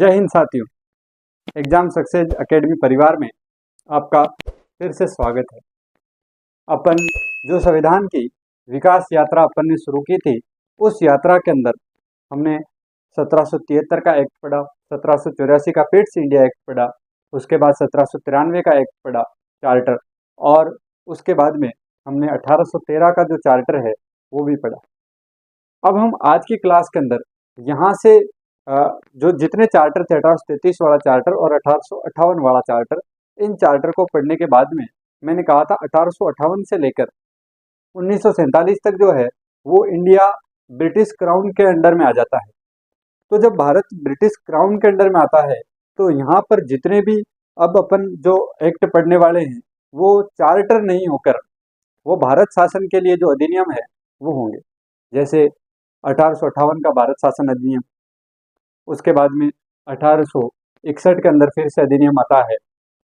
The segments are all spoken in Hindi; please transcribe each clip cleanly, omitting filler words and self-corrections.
जय हिंद साथियों, एग्जाम सक्सेस एकेडमी परिवार में आपका फिर से स्वागत है। अपन जो संविधान की विकास यात्रा अपन ने शुरू की थी, उस यात्रा के अंदर हमने 1773 का एक्ट पढ़ा, 1784 का पिट्स इंडिया एक्ट पढ़ा, उसके बाद 1793 का एक्ट पढ़ा चार्टर, और उसके बाद में हमने 1813 का जो चार्टर है वो भी पढ़ा। अब हम आज की क्लास के अंदर यहाँ से जो जितने चार्टर थे, 1833 वाला चार्टर और 1858 वाला चार्टर, इन चार्टर को पढ़ने के बाद में मैंने कहा था 1858 से लेकर 1947 तक जो है वो इंडिया ब्रिटिश क्राउन के अंडर में आ जाता है। तो जब भारत ब्रिटिश क्राउन के अंडर में आता है तो यहाँ पर जितने भी अब अपन जो एक्ट पढ़ने वाले हैं वो चार्टर नहीं होकर वो भारत शासन के लिए जो अधिनियम है वो होंगे। जैसे 1858 का भारत शासन अधिनियम, उसके बाद में 1861 के अंदर फिर से अधिनियम आता है।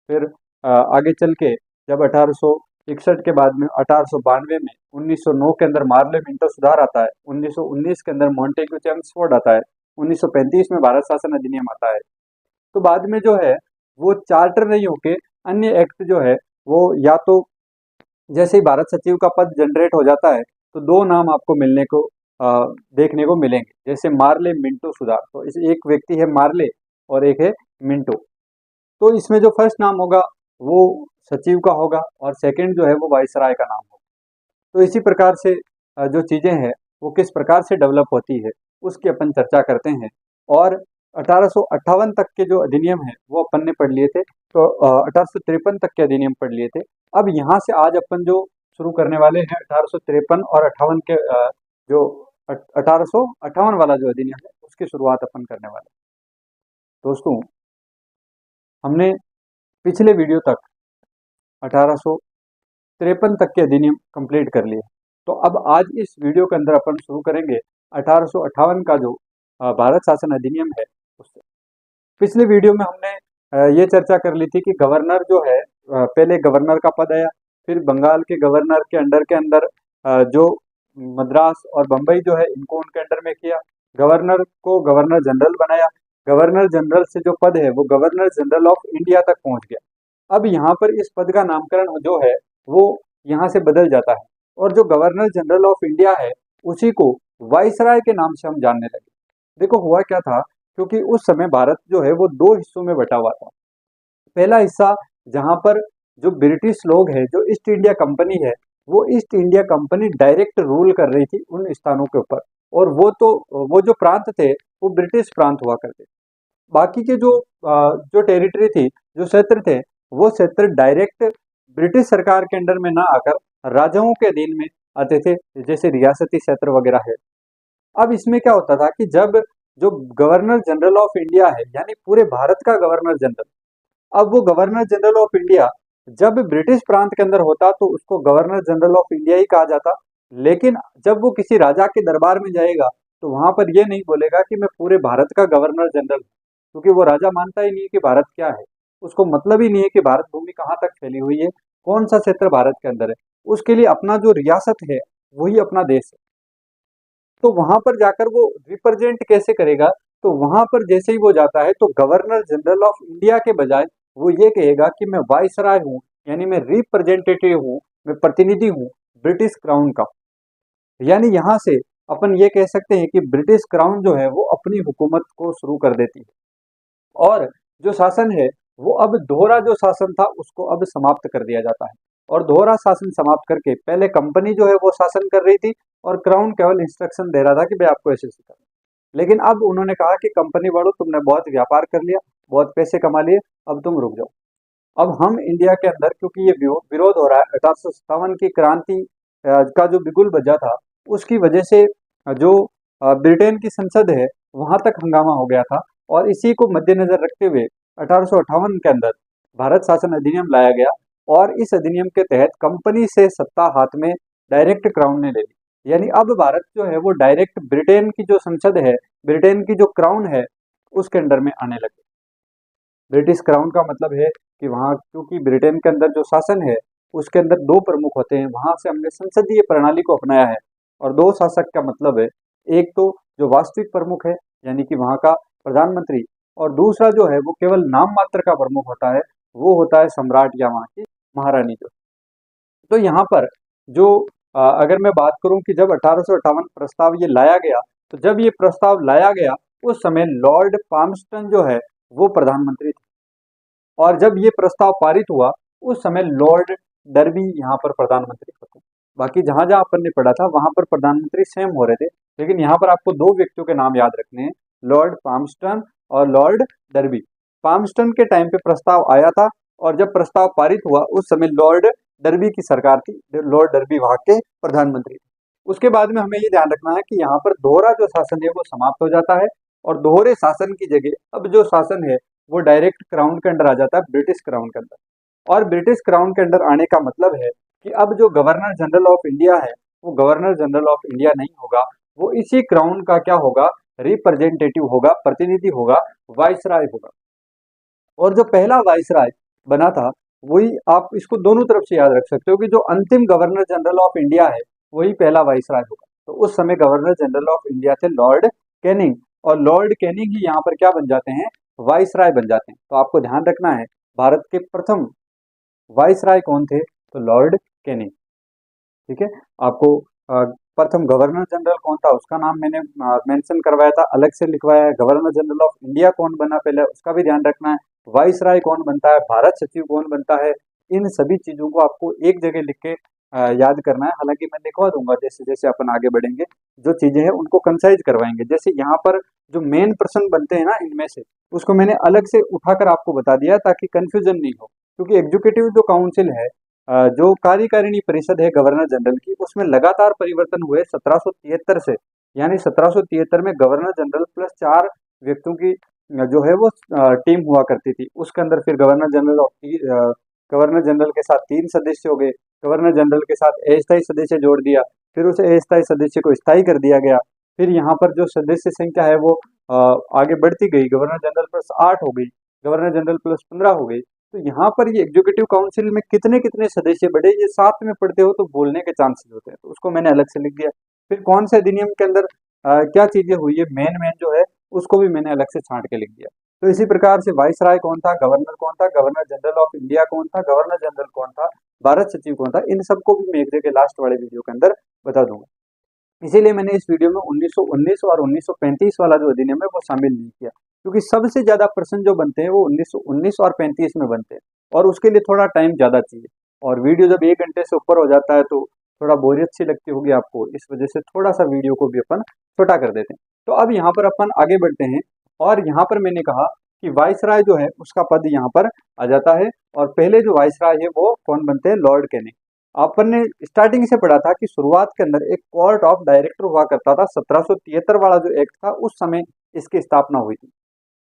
फिर आगे चल के जब 1861 के बाद में 1892 में 1909 के अंदर मार्ले मिंटो सुधार आता है, 1919 के अंदर मॉन्टेग्यू चेम्सफोर्ड आता है, 1935 में भारत शासन अधिनियम आता है। तो बाद में जो है वो चार्टर नहीं होके अन्य एक्ट जो है वो या तो जैसे ही भारत सचिव का पद जनरेट हो जाता है तो दो नाम आपको मिलने को देखने को मिलेंगे, जैसे मार्ले मिंटो सुधार। तो इस एक व्यक्ति है मार्ले और एक है मिंटो। तो इसमें जो फर्स्ट नाम होगा वो सचिव का होगा और सेकंड जो है वो वाइसराय का नाम होगा। तो इसी प्रकार से जो चीज़ें हैं वो किस प्रकार से डेवलप होती है उसकी अपन चर्चा करते हैं। और 1858 तक के जो अधिनियम है वो अपन ने पढ़ लिए थे, तो 1853 तक के अधिनियम पढ़ लिए थे। अब यहाँ से आज अपन जो शुरू करने वाले हैं 1853 और 58 के जो 1858 वाला जो अधिनियम है उसकी शुरुआत अपन करने वाले हैं। दोस्तों, हमने पिछले वीडियो तक 1853 तक के अधिनियम कंप्लीट कर लिए, तो अब आज इस वीडियो के अंदर अपन शुरू करेंगे 1858 का जो भारत शासन अधिनियम है उससे। पिछले वीडियो में हमने ये चर्चा कर ली थी कि गवर्नर जो है, पहले गवर्नर का पद आया, फिर बंगाल के गवर्नर के अंदर जो मद्रास और बम्बई जो है इनको उनके अंडर में किया, गवर्नर को गवर्नर जनरल बनाया, गवर्नर जनरल से जो पद है वो गवर्नर जनरल ऑफ इंडिया तक पहुंच गया। अब यहाँ पर इस पद का नामकरण जो है वो यहाँ से बदल जाता है और जो गवर्नर जनरल ऑफ इंडिया है उसी को वाइसराय के नाम से हम जानने लगे। देखो हुआ क्या था, क्योंकि उस समय भारत जो है वो दो हिस्सों में बटा हुआ था। पहला हिस्सा जहाँ पर जो ब्रिटिश लोग हैं, जो ईस्ट इंडिया कंपनी है, वो east India company direct rule कर रही थी उन स्थानों के ऊपर, और वो जो प्रांत थे वो ब्रिटिश प्रांत हुआ करते। बाकी के जो टेरिटरी थी, जो क्षेत्र थे, वो क्षेत्र डायरेक्ट ब्रिटिश सरकार के अंडर में ना आकर राजाओं के अधीन में आते थे, जैसे रियासती क्षेत्र वगैरह है। अब इसमें क्या होता था कि जब जो गवर्नर जनरल ऑफ इंडिया है, यानी पूरे भारत का गवर्नर जनरल, अब वो गवर्नर जनरल ऑफ इंडिया जब ब्रिटिश प्रांत के अंदर होता तो उसको गवर्नर जनरल ऑफ इंडिया ही कहा जाता, लेकिन जब वो किसी राजा के दरबार में जाएगा तो वहां पर ये नहीं बोलेगा कि मैं पूरे भारत का गवर्नर जनरल हूँ, क्योंकि वो राजा मानता ही नहीं है कि भारत क्या है, उसको मतलब ही नहीं है कि भारत भूमि कहाँ तक फैली हुई है, कौन सा क्षेत्र भारत के अंदर है। उसके लिए अपना जो रियासत है वही अपना देश है। तो वहां पर जाकर वो रिप्रेजेंट कैसे करेगा, तो वहां पर जैसे ही वो जाता है तो गवर्नर जनरल ऑफ इंडिया के बजाय वो ये कहेगा कि मैं वाइसराय हूँ, यानी मैं रिप्रेजेंटेटिव हूँ, मैं प्रतिनिधि हूँ ब्रिटिश क्राउन का। यानी यहाँ से अपन ये कह सकते हैं कि ब्रिटिश क्राउन जो है वो अपनी हुकूमत को शुरू कर देती है, और जो शासन है वो अब दोहरा जो शासन था उसको अब समाप्त कर दिया जाता है। और दोहरा शासन समाप्त करके पहले कंपनी जो है वो शासन कर रही थी और क्राउन केवल इंस्ट्रक्शन दे रहा था कि भाई आपको ऐसे करना। लेकिन अब उन्होंने कहा कि कंपनी वालों, तुमने बहुत व्यापार कर लिया, बहुत पैसे कमा लिए, अब तुम रुक जाओ। अब हम इंडिया के अंदर, क्योंकि ये विरोध हो रहा है, 1857 की क्रांति का जो बिगुल बजा था उसकी वजह से जो ब्रिटेन की संसद है वहां तक हंगामा हो गया था, और इसी को मद्देनजर रखते हुए 1858 के अंदर भारत शासन अधिनियम लाया गया, और इस अधिनियम के तहत कंपनी से सत्ता हाथ में डायरेक्ट क्राउन ने ले ली। यानी अब भारत जो है वो डायरेक्ट ब्रिटेन की जो संसद है, ब्रिटेन की जो क्राउन है उसके अंडर में आने लगे। ब्रिटिश क्राउन का मतलब है कि वहाँ, क्योंकि ब्रिटेन के अंदर जो शासन है उसके अंदर दो प्रमुख होते हैं, वहां से हमने संसदीय प्रणाली को अपनाया है। और दो शासक का मतलब है, एक तो जो वास्तविक प्रमुख है यानी कि वहाँ का प्रधानमंत्री, और दूसरा जो है वो केवल नाम मात्र का प्रमुख होता है, वो होता है सम्राट या वहाँ की महारानी जो। तो यहाँ पर जो अगर मैं बात करूं कि जब 1858 प्रस्ताव ये लाया गया, तो जब ये प्रस्ताव लाया गया उस समय लॉर्ड पाल्मस्टन जो है वो प्रधानमंत्री थे, और जब ये प्रस्ताव पारित हुआ उस समय लॉर्ड डर्बी यहाँ पर प्रधानमंत्री होते। बाकी जहां जहां अपन ने पढ़ा था वहां पर प्रधानमंत्री सेम हो रहे थे, लेकिन यहाँ पर आपको दो व्यक्तियों के नाम याद रखने हैं, लॉर्ड पाल्मस्टन और लॉर्ड डर्बी। पाल्मस्टन के टाइम पे प्रस्ताव आया था, और जब प्रस्ताव पारित हुआ उस समय लॉर्ड डर्बी की सरकार थी, लॉर्ड डर्बी वहां के प्रधानमंत्री थे। उसके बाद में हमें ये ध्यान रखना है कि यहाँ पर दोहरा जो शासन है वो समाप्त हो जाता है, और दोहरे शासन की जगह अब जो शासन है वो डायरेक्ट क्राउन के अंदर आ जाता है, ब्रिटिश क्राउन के अंदर। और ब्रिटिश क्राउन के अंदर आने का मतलब है कि अब जो गवर्नर जनरल ऑफ इंडिया है वो गवर्नर जनरल ऑफ इंडिया नहीं होगा, वो इसी क्राउन का क्या होगा, रिप्रेजेंटेटिव होगा, प्रतिनिधि होगा, वाइसराय होगा। और जो पहला वाइसराय बना था वही, आप इसको दोनों तरफ से याद रख सकते हो कि जो अंतिम गवर्नर जनरल ऑफ इंडिया है वही पहला वाइसराय होगा। तो उस समय गवर्नर जनरल ऑफ इंडिया थे लॉर्ड कैनिंग, और लॉर्ड कैनिंग ही यहाँ पर क्या बन जाते हैं, वाइसराय बन जाते हैं। तो आपको ध्यान रखना है भारत के प्रथम वाइसराय कौन थे, तो लॉर्ड कैनिंग। ठीक है, आपको प्रथम गवर्नर जनरल कौन था उसका नाम मैंने मेंशन करवाया था, अलग से लिखवाया है। गवर्नर जनरल ऑफ इंडिया कौन बना पहले उसका भी ध्यान रखना है, वाइसराय कौन बनता है, भारत सचिव कौन बनता है, इन सभी चीजों को आपको एक जगह लिख के याद करना है। हालांकि मैं लिखवा दूंगा जैसे जैसे अपन आगे बढ़ेंगे, जो चीजें हैं उनको कंसाइज करवाएंगे। जैसे यहाँ पर जो मेन प्रश्न बनते हैं ना इनमें से, उसको मैंने अलग से उठाकर आपको बता दिया ताकि कंफ्यूजन नहीं हो, क्योंकि एग्जीक्यूटिव जो काउंसिल है, जो कार्यकारिणी परिषद है गवर्नर जनरल की, उसमें लगातार परिवर्तन हुए 1773 से, यानी 1773 में गवर्नर जनरल प्लस 4 व्यक्तियों की जो है वो टीम हुआ करती थी। उसके अंदर फिर गवर्नर जनरल के साथ 3 सदस्य हो गए, गवर्नर जनरल के साथ अस्थायी सदस्य जोड़ दिया, फिर उस अस्थायी सदस्य को स्थायी कर दिया गया। फिर यहाँ पर जो सदस्य संख्या है वो आगे बढ़ती गई, गवर्नर जनरल प्लस 8 हो गई, गवर्नर जनरल प्लस 15 हो गई। तो यहाँ पर ये एग्जीक्यूटिव काउंसिल में कितने कितने सदस्य बढ़े, ये साथ में पढ़ते हो तो बोलने के चांसेस होते हैं, तो उसको मैंने अलग से लिख दिया। फिर कौन से अधिनियम के अंदर क्या चीजें हुई है, मेन मेन जो है उसको भी मैंने अलग से छांट के लिख दिया। तो इसी प्रकार से वाइसराय कौन था, गवर्नर कौन था, गवर्नर जनरल ऑफ इंडिया कौन था, गवर्नर जनरल कौन था, भारत सचिव कौन था, इन सबको भी मैं एक जगह लास्ट वाले वीडियो के अंदर बता दूंगा। इसीलिए मैंने इस वीडियो में 1919 और 1935 वाला जो अधिनियम है वो शामिल नहीं किया, क्योंकि सबसे ज्यादा प्रश्न जो बनते हैं वो 1919 और 35 में बनते हैं, और उसके लिए थोड़ा टाइम ज्यादा चाहिए। और वीडियो जब 1 घंटे से ऊपर हो जाता है तो थोड़ा बोरियत सी लगती होगी आपको, इस वजह से थोड़ा सा वीडियो को भी अपन छोटा कर देते हैं। तो अब यहाँ पर अपन आगे बढ़ते हैं, और यहाँ पर मैंने कहा कि वाइसराय जो है उसका पद यहाँ पर आ जाता है, और पहले जो वाइसराय है वो कौन बनते हैं, लॉर्ड कैनिंग। अपन ने स्टार्टिंग से पढ़ा था कि शुरुआत के अंदर एक कोर्ट ऑफ डायरेक्टर हुआ करता था, 1773 वाला जो एक्ट था उस समय इसकी स्थापना हुई थी।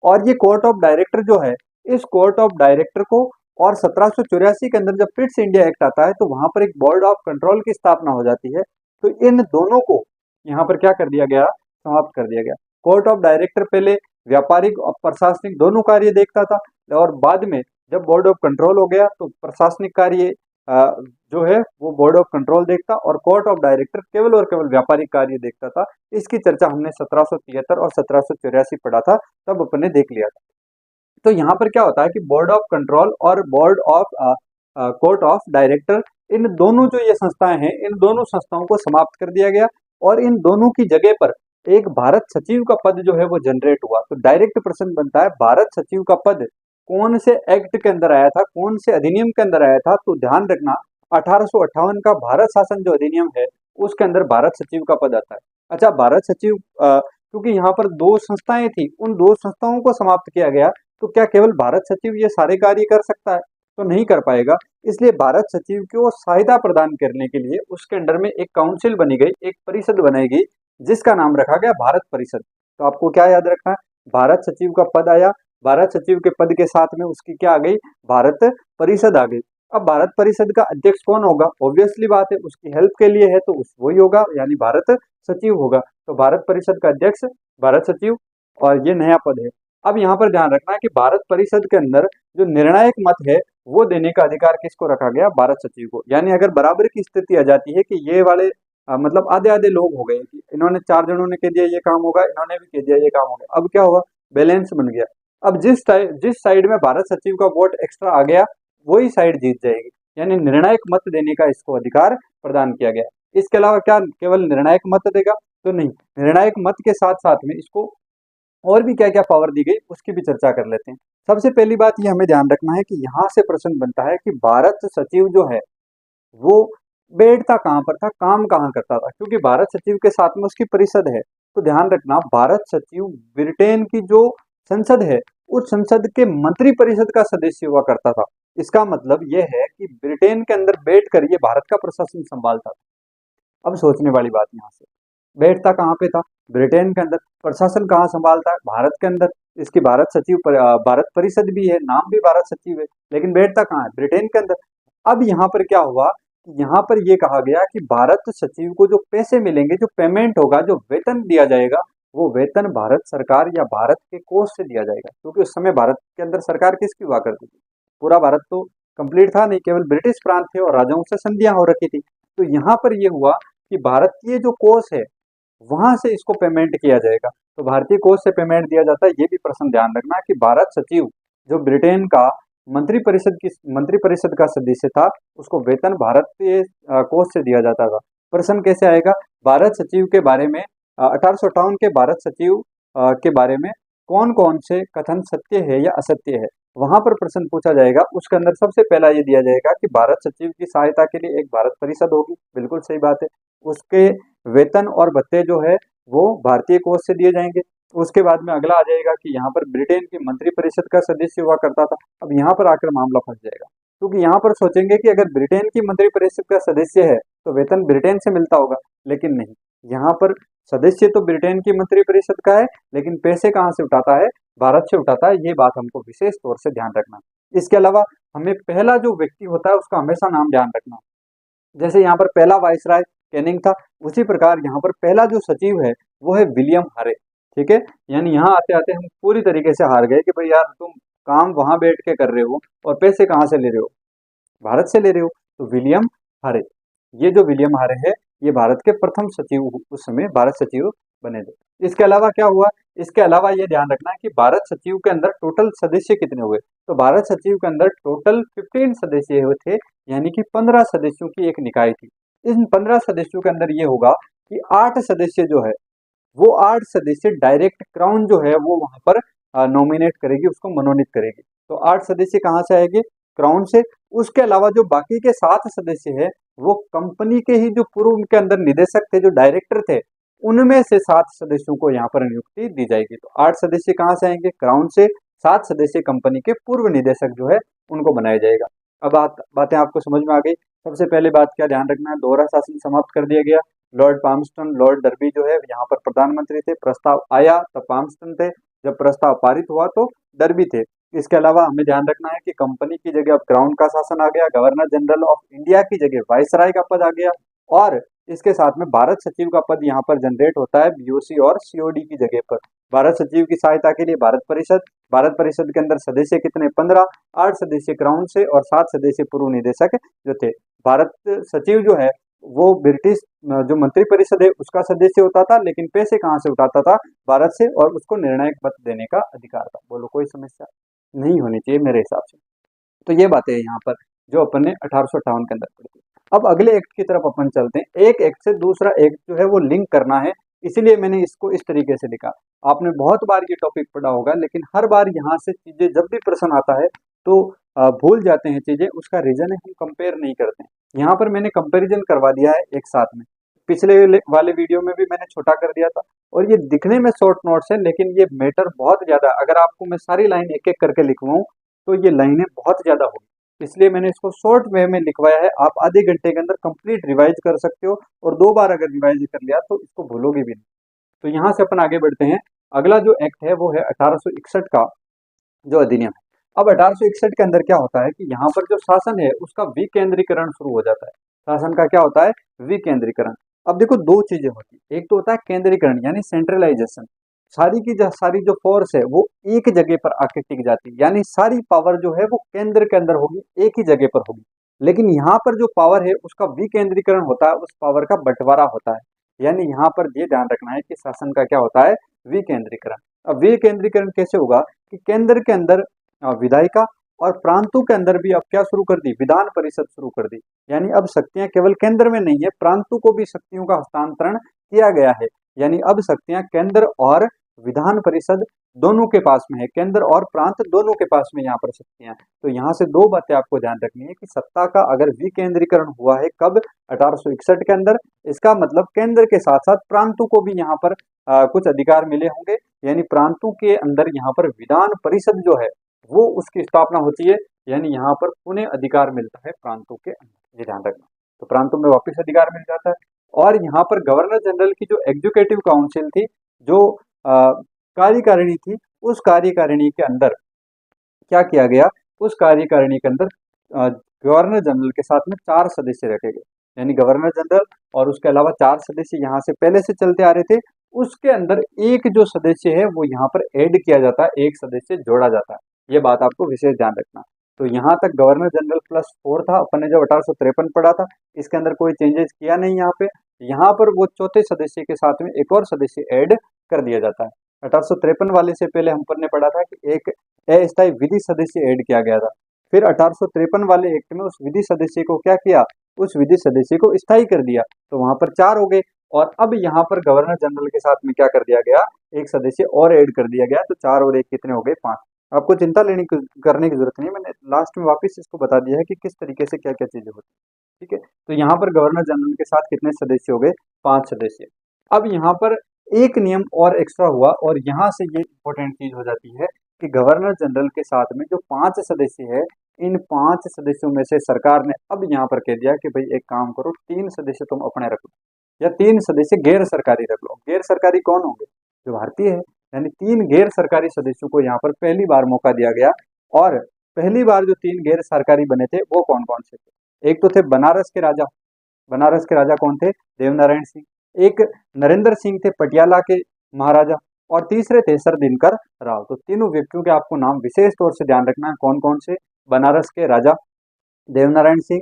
और ये कोर्ट ऑफ डायरेक्टर जो है, इस कोर्ट ऑफ डायरेक्टर को, और 1784 के अंदर जब पिट्स इंडिया एक्ट आता है तो वहां पर एक बोर्ड ऑफ कंट्रोल की स्थापना हो जाती है। तो इन दोनों को यहाँ पर क्या कर दिया गया, समाप्त कर दिया गया। कोर्ट ऑफ डायरेक्टर पहले व्यापारिक और प्रशासनिक दोनों कार्य देखता था, और बाद में जब बोर्ड ऑफ कंट्रोल हो गया तो प्रशासनिक कार्य जो है वो बोर्ड ऑफ कंट्रोल देखता, और कोर्ट ऑफ डायरेक्टर केवल और केवल व्यापारिक कार्य देखता था। इसकी चर्चा हमने 1773 और 1784 पढ़ा था, तब अपन ने देख लिया था। तो यहाँ पर क्या होता है कि बोर्ड ऑफ कंट्रोल और board of court of director, इन दोनों जो ये संस्थाएं हैं, इन दोनों संस्थाओं को समाप्त कर दिया गया, और इन दोनों की जगह पर एक भारत सचिव का पद जो है वो जनरेट हुआ। तो डायरेक्ट प्रश्न बनता है, भारत सचिव का पद कौन से एक्ट के अंदर आया था, कौन से अधिनियम के अंदर आया था, तो ध्यान रखना 1858 का भारत शासन जो अधिनियम है उसके अंदर भारत सचिव का पद आता है। अच्छा, भारत सचिव क्योंकि यहाँ पर 2 संस्थाएं थी, उन 2 संस्थाओं को समाप्त किया गया, तो क्या केवल भारत सचिव ये सारे कार्य कर सकता है, तो नहीं कर पाएगा। इसलिए भारत सचिव को सहायता प्रदान करने के लिए उसके अंडर में एक काउंसिल बनी गई, एक परिषद बनाई गई, जिसका नाम रखा गया भारत परिषद। तो आपको क्या याद रखना है, भारत सचिव का पद आया, भारत सचिव के पद के साथ में उसकी क्या आ गई, भारत परिषद आ गई। अब भारत परिषद का अध्यक्ष कौन होगा, ऑब्वियसली बात है उसकी हेल्प के लिए है तो उस वही होगा, यानी भारत सचिव होगा। तो भारत परिषद का अध्यक्ष भारत सचिव, और ये नया पद है। अब यहाँ पर ध्यान रखना है कि भारत परिषद के अंदर जो निर्णायक मत है वो देने का अधिकार किसको रखा गया, भारत सचिव को। यानी अगर बराबर की स्थिति आ जाती है कि ये वाले मतलब आधे आधे लोग हो गए कि इन्होंने 4 जनों ने कह दिया ये काम होगा, इन्होंने भी कह दिया ये काम होगा, अब क्या होगा, बैलेंस बन गया। अब जिस साइड में भारत सचिव का वोट एक्स्ट्रा आ गया वही साइड जीत जाएगी, यानी निर्णायक मत देने का इसको अधिकार प्रदान किया गया। इसके अलावा क्या केवल निर्णायक मत देगा? तो नहीं, निर्णायक मत के साथ साथ में इसको और भी क्या क्या पावर दी गई उसकी भी चर्चा कर लेते हैं। सबसे पहली बात ये हमें ध्यान रखना है कि यहाँ से प्रश्न बनता है कि भारत सचिव जो है वो बैठता कहाँ पर था, काम कहाँ करता था, क्योंकि भारत सचिव के साथ में उसकी परिषद है। तो ध्यान रखना, भारत सचिव ब्रिटेन की जो संसद है उस संसद के मंत्री परिषद का सदस्य हुआ करता था। इसका मतलब यह है कि ब्रिटेन के अंदर बैठकर ये भारत का प्रशासन संभालता था। अब सोचने वाली बात यहाँ से, बैठता कहाँ पे था? ब्रिटेन के अंदर। प्रशासन कहाँ संभालता है? भारत के अंदर। इसकी भारत सचिव भारत परिषद भी है, नाम भी भारत सचिव है, लेकिन बैठता कहाँ है? ब्रिटेन के अंदर। अब यहाँ पर क्या हुआ कि यहाँ पर ये कहा गया कि भारत सचिव को जो पैसे मिलेंगे, जो पेमेंट होगा, जो वेतन दिया जाएगा, वो वेतन भारत सरकार या भारत के कोष से दिया जाएगा, क्योंकि उस समय भारत के अंदर सरकार किसकी हुआ करती थी? पूरा भारत तो कंप्लीट था नहीं, केवल ब्रिटिश प्रांत थे और राजाओं से संधियां हो रखी थी। तो यहाँ पर ये हुआ कि भारतीय जो कोष है वहां से इसको पेमेंट किया जाएगा। तो भारतीय कोष से पेमेंट दिया जाता है। ये भी प्रश्न ध्यान रखना है कि भारत सचिव जो ब्रिटेन का मंत्री परिषद का सदस्य था, उसको वेतन भारतीय कोष से दिया जाता था। प्रश्न कैसे आएगा? भारत सचिव के बारे में 1858 के भारत सचिव के बारे में कौन कौन से कथन सत्य है या असत्य है, वहां पर प्रश्न पूछा जाएगा। उसके अंदर सबसे पहला ये दिया जाएगा कि भारत सचिव की सहायता के लिए एक भारत परिषद होगी, बिल्कुल सही बात है। उसके वेतन और भत्ते जो है वो भारतीय कोष से दिए जाएंगे। उसके बाद में अगला आ जाएगा कि यहाँ पर ब्रिटेन की मंत्री परिषद का सदस्य हुआ करता था। अब यहाँ पर आकर मामला फंस जाएगा, क्योंकि यहाँ पर सोचेंगे कि अगर ब्रिटेन की मंत्री परिषद का सदस्य है तो वेतन ब्रिटेन से मिलता होगा, लेकिन नहीं, यहाँ पर सदस्य तो ब्रिटेन की मंत्री परिषद का है, लेकिन पैसे कहाँ से उठाता है? भारत से उठाता है। ये बात हमको विशेष तौर से ध्यान रखना। इसके अलावा हमें पहला जो व्यक्ति होता है उसका हमेशा नाम ध्यान रखना। जैसे यहाँ पर पहला वाइसराय कैनिंग था, उसी प्रकार यहाँ पर पहला जो सचिव है वो है विलियम हरे। ठीक है, यानी यहाँ आते आते हम पूरी तरीके से हार गए कि भाई यार तुम काम वहां बैठ के कर रहे हो और पैसे कहाँ से ले रहे हो? भारत से ले रहे हो। तो विलियम हरे, ये जो विलियम हरे है ये भारत के प्रथम सचिव उस समय भारत सचिव बने थे। इसके अलावा क्या हुआ? इसके अलावा ये ध्यान रखना है कि भारत सचिव के अंदर टोटल सदस्य कितने हुए? तो भारत सचिव के अंदर टोटल 15 सदस्य हुए थे, यानी कि 15 सदस्यों की एक निकाय थी। इन 15 सदस्यों के अंदर ये होगा कि 8 सदस्य जो है वो 8 सदस्य डायरेक्ट क्राउन जो है वो वहां पर नॉमिनेट करेगी, उसको मनोनीत करेगी। तो 8 सदस्य कहाँ से आएंगे? क्राउन से। उसके अलावा जो बाकी के 7 सदस्य है वो कंपनी के ही जो पूर्व के अंदर निदेशक थे, जो डायरेक्टर थे, उनमें से 7 सदस्यों को यहाँ पर नियुक्ति दी जाएगी। तो 8 सदस्य कहाँ से आएंगे? क्राउन से। 7 सदस्य कंपनी के पूर्व निदेशक जो है उनको बनाया जाएगा। अब बातें आपको समझ में आ गई। सबसे पहले बात क्या ध्यान रखना है? दोहरा शासन समाप्त कर दिया गया। लॉर्ड पामस्टन, लॉर्ड डर्बी जो है यहाँ पर प्रधानमंत्री थे। प्रस्ताव आया तब पामस्टन थे, जब प्रस्ताव पारित हुआ तो डर्बी थे। इसके अलावा हमें ध्यान रखना है कि कंपनी की जगह अब क्राउन का शासन आ गया। गवर्नर जनरल ऑफ इंडिया की जगह वाइसराय का पद आ गया, और इसके साथ में भारत सचिव का पद यहाँ पर जनरेट होता है बीओसी और सीओडी की जगह पर। भारत सचिव की सहायता के लिए भारत परिषद के अंदर सदस्य कितने? 15। 8 सदस्य क्राउन से और 7 सदस्य पूर्व निदेशक जो थे। भारत सचिव जो है वो ब्रिटिश जो मंत्री परिषद है उसका सदस्य होता था, लेकिन पैसे कहाँ से उठाता था? भारत से, और उसको निर्णायक मत देने का अधिकार था। बोलो, कोई समस्या नहीं होनी चाहिए मेरे हिसाब से। तो ये बातें यहाँ पर जो अपन ने 1858 के अंदर पढ़ी। अब अगले एक्ट की तरफ अपन चलते हैं। एक एक्ट से दूसरा एक्ट जो है वो लिंक करना है, इसीलिए मैंने इसको इस तरीके से लिखा। आपने बहुत बार ये टॉपिक पढ़ा होगा, लेकिन हर बार यहाँ से चीजें जब भी प्रश्न आता है तो भूल जाते हैं चीजें। उसका रीजन है हम कंपेयर नहीं करते हैं। यहाँ पर मैंने कंपेरिजन करवा दिया है एक साथ में। पिछले वाले वीडियो में भी मैंने छोटा कर दिया था, और ये दिखने में शॉर्ट नोट्स है, लेकिन ये मैटर बहुत ज्यादा। अगर आपको मैं सारी लाइन एक एक करके लिखवाऊं तो ये लाइनें बहुत ज्यादा होगी, इसलिए मैंने इसको शॉर्ट वे में लिखवाया है। आप आधे घंटे के अंदर कंप्लीट रिवाइज कर सकते हो, और 2 बार अगर रिवाइज कर लिया तो इसको भूलोगे भी नहीं। तो यहाँ से अपन आगे बढ़ते हैं। अगला जो एक्ट है वो है 1861 का जो अधिनियम है। अब 1861 के अंदर क्या होता है कि यहाँ पर जो शासन है उसका विकेंद्रीकरण शुरू हो जाता है। शासन का क्या होता है? विकेंद्रीकरण। अब देखो, 2 चीजें होती है। एक तो होता है केंद्रीकरण, यानी सेंट्रलाइजेशन। सारी जो फोर्स है वो एक जगह पर आके टिक जाती है, यानी सारी पावर जो है वो केंद्र के अंदर होगी, एक ही जगह पर होगी। लेकिन यहाँ पर जो पावर है उसका विकेंद्रीकरण होता है, उस पावर का बंटवारा होता है। यानी यहाँ पर ये ध्यान रखना है कि शासन का क्या होता है? विकेंद्रीकरण। अब विकेंद्रीकरण कैसे होगा कि केंद्र के अंदर विधायिका और प्रांतों के अंदर भी अब क्या शुरू कर दी, विधान परिषद शुरू कर दी। यानी अब शक्तियां केवल केंद्र में नहीं है, प्रांतों को भी शक्तियों का हस्तांतरण किया गया है। यानी अब शक्तियां केंद्र और विधान परिषद दोनों के पास में है, केंद्र और प्रांत दोनों के पास में यहाँ पर शक्तियां। तो यहाँ से दो बातें आपको ध्यान रखनी है कि सत्ता का अगर विकेंद्रीकरण हुआ है कब, 1861 के अंदर, इसका मतलब केंद्र के साथ साथ प्रांतों को भी यहाँ पर कुछ अधिकार मिले होंगे। यानी प्रांतों के अंदर यहाँ पर विधान परिषद जो है वो उसकी स्थापना होती है। यानी यहाँ पर पुनः अधिकार मिलता है प्रांतों के अंदर, ये ध्यान रखना। तो प्रांतों में वापस अधिकार मिल जाता है। और यहाँ पर गवर्नर जनरल की जो एग्जीक्यूटिव काउंसिल थी, जो कार्यकारिणी थी, उस कार्यकारिणी के अंदर क्या किया गया, उस कार्यकारिणी के अंदर गवर्नर जनरल के साथ में 4 सदस्य रखे गए। यानी गवर्नर जनरल और उसके अलावा 4 सदस्य यहाँ से पहले से चलते आ रहे थे। उसके अंदर एक जो सदस्य है वो यहाँ पर ऐड किया जाता है, एक सदस्य जोड़ा जाता है। ये बात आपको विशेष ध्यान रखना। तो यहाँ तक गवर्नर जनरल +4 था, अपन ने जब 1853 पढ़ा था, इसके अंदर कोई चेंजेस किया नहीं। यहाँ पर वो चौथे सदस्य के साथ में एक और सदस्य ऐड कर दिया जाता है। 1853 वाले से पहले हम पर ने पढ़ा था कि एक अस्थायी विधि सदस्य ऐड किया गया था। फिर 1853 वाले एक्ट में उस विधि सदस्य को क्या किया, उस विधि सदस्य को स्थायी कर दिया। तो वहां पर 4 हो गए। और अब यहाँ पर गवर्नर जनरल के साथ में क्या कर दिया गया, एक सदस्य और ऐड कर दिया गया। तो 4 और 1 कितने हो गए, 5। आपको चिंता करने की जरूरत नहीं है, मैंने लास्ट में वापस इसको बता दिया है कि किस तरीके से क्या क्या चीजें होती है। ठीक है, तो यहाँ पर गवर्नर जनरल के साथ कितने सदस्य हो गए, 5 सदस्य। अब यहाँ पर एक नियम और एक्स्ट्रा हुआ, और यहाँ से ये इंपॉर्टेंट चीज हो जाती है कि गवर्नर जनरल के साथ में जो 5 सदस्य है, इन 5 सदस्यों में से सरकार ने अब यहाँ पर कह दिया कि भाई एक काम करो, 3 सदस्य तुम अपने रख लो, या 3 सदस्य गैर सरकारी रख लो। गैर सरकारी कौन होंगे, जो भारतीय है। यानी 3 गैर सरकारी सदस्यों को यहाँ पर पहली बार मौका दिया गया। और पहली बार जो 3 गैर सरकारी बने थे वो कौन कौन से थे, एक तो थे बनारस के राजा। बनारस के राजा कौन थे, देवनारायण सिंह। एक नरेंद्र सिंह थे पटियाला के महाराजा, और तीसरे थे सर दिनकर राव। तो तीनों व्यक्तियों के आपको नाम विशेष तौर से ध्यान रखना है, कौन कौन से, बनारस के राजा देवनारायण सिंह,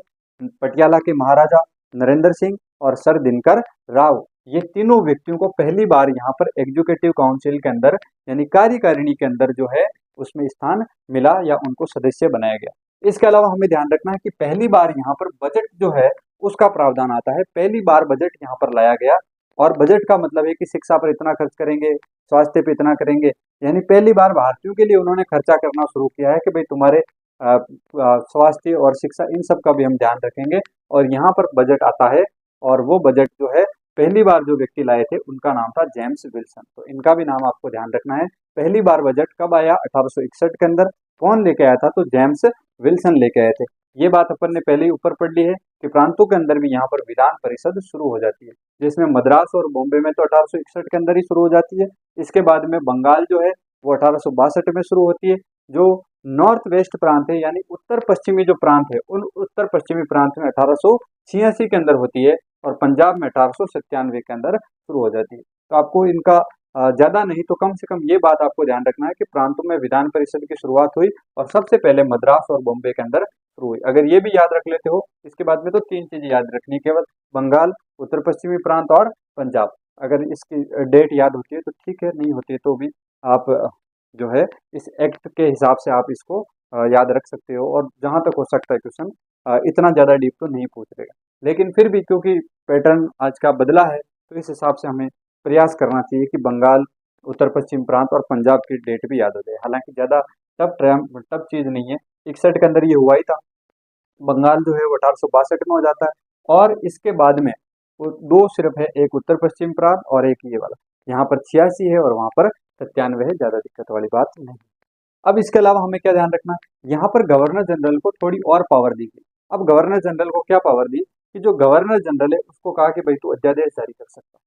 पटियाला के महाराजा नरेंद्र सिंह, और सर दिनकर राव। ये तीनों व्यक्तियों को पहली बार यहाँ पर एग्जीक्यूटिव काउंसिल के अंदर, यानी कार्यकारिणी के अंदर जो है उसमें स्थान मिला, या उनको सदस्य बनाया गया। इसके अलावा हमें ध्यान रखना है कि पहली बार यहाँ पर बजट जो है उसका प्रावधान आता है। पहली बार बजट यहाँ पर लाया गया, और बजट का मतलब है कि शिक्षा पर इतना खर्च करेंगे, स्वास्थ्य पे इतना करेंगे। यानी पहली बार भारतीयों के लिए उन्होंने खर्चा करना शुरू किया है कि भाई तुम्हारे स्वास्थ्य और शिक्षा, इन सब का भी हम ध्यान रखेंगे। और यहाँ पर बजट आता है, और वो बजट जो है पहली बार जो व्यक्ति लाए थे उनका नाम था जेम्स विल्सन। तो इनका भी नाम आपको ध्यान रखना है। पहली बार बजट कब आया, 1861 के अंदर। कौन लेके आया था, तो जेम्स विल्सन लेके आए थे। ये बात अपन ने पहले ही ऊपर पढ़ ली है कि प्रांतों के अंदर भी यहाँ पर विधान परिषद शुरू हो जाती है, जिसमें मद्रास और बॉम्बे में तो 1861 के अंदर ही शुरू हो जाती है। इसके बाद में बंगाल जो है वो 1862 में शुरू होती है। जो नॉर्थ वेस्ट प्रांत है, यानी उत्तर पश्चिमी जो प्रांत है, उन उत्तर पश्चिमी प्रांत में 1886 के अंदर होती है, और पंजाब में 1897 के अंदर शुरू हो जाती है। तो आपको इनका ज्यादा नहीं तो कम से कम ये बात आपको ध्यान रखना है कि प्रांतों में विधान परिषद की शुरुआत हुई, और सबसे पहले मद्रास और बॉम्बे के अंदर शुरू हुई। अगर ये भी याद रख लेते हो, इसके बाद में तो 3 चीजें याद रखनी, केवल बंगाल, उत्तर पश्चिमी प्रांत और पंजाब। अगर इसकी डेट याद होती है तो ठीक है, नहीं होती है तो भी आप जो है इस एक्ट के हिसाब से आप इसको याद रख सकते हो। और जहां तक हो सकता है क्वेश्चन इतना ज़्यादा डीप तो नहीं पूछ देगा, लेकिन फिर भी क्योंकि पैटर्न आज का बदला है, तो इस हिसाब से हमें प्रयास करना चाहिए कि बंगाल, उत्तर पश्चिम प्रांत और पंजाब की डेट भी याद हो जाए। हालांकि ज़्यादा टफ चीज़ नहीं है, 61 के अंदर ये हुआ ही था। बंगाल जो है वो 1862 में हो जाता है, और इसके बाद में वो 2 सिर्फ है, एक उत्तर पश्चिम प्रांत और एक ये वाला। यहाँ पर 86 है और वहाँ पर 97 है, ज़्यादा दिक्कत वाली बात नहीं। अब इसके अलावा हमें क्या ध्यान रखना है, यहाँ पर गवर्नर जनरल को थोड़ी और पावर दी गई। अब गवर्नर जनरल को क्या पावर दी कि जो गवर्नर जनरल है उसको कहा कि भाई तू अध्यादेश जारी कर सकता।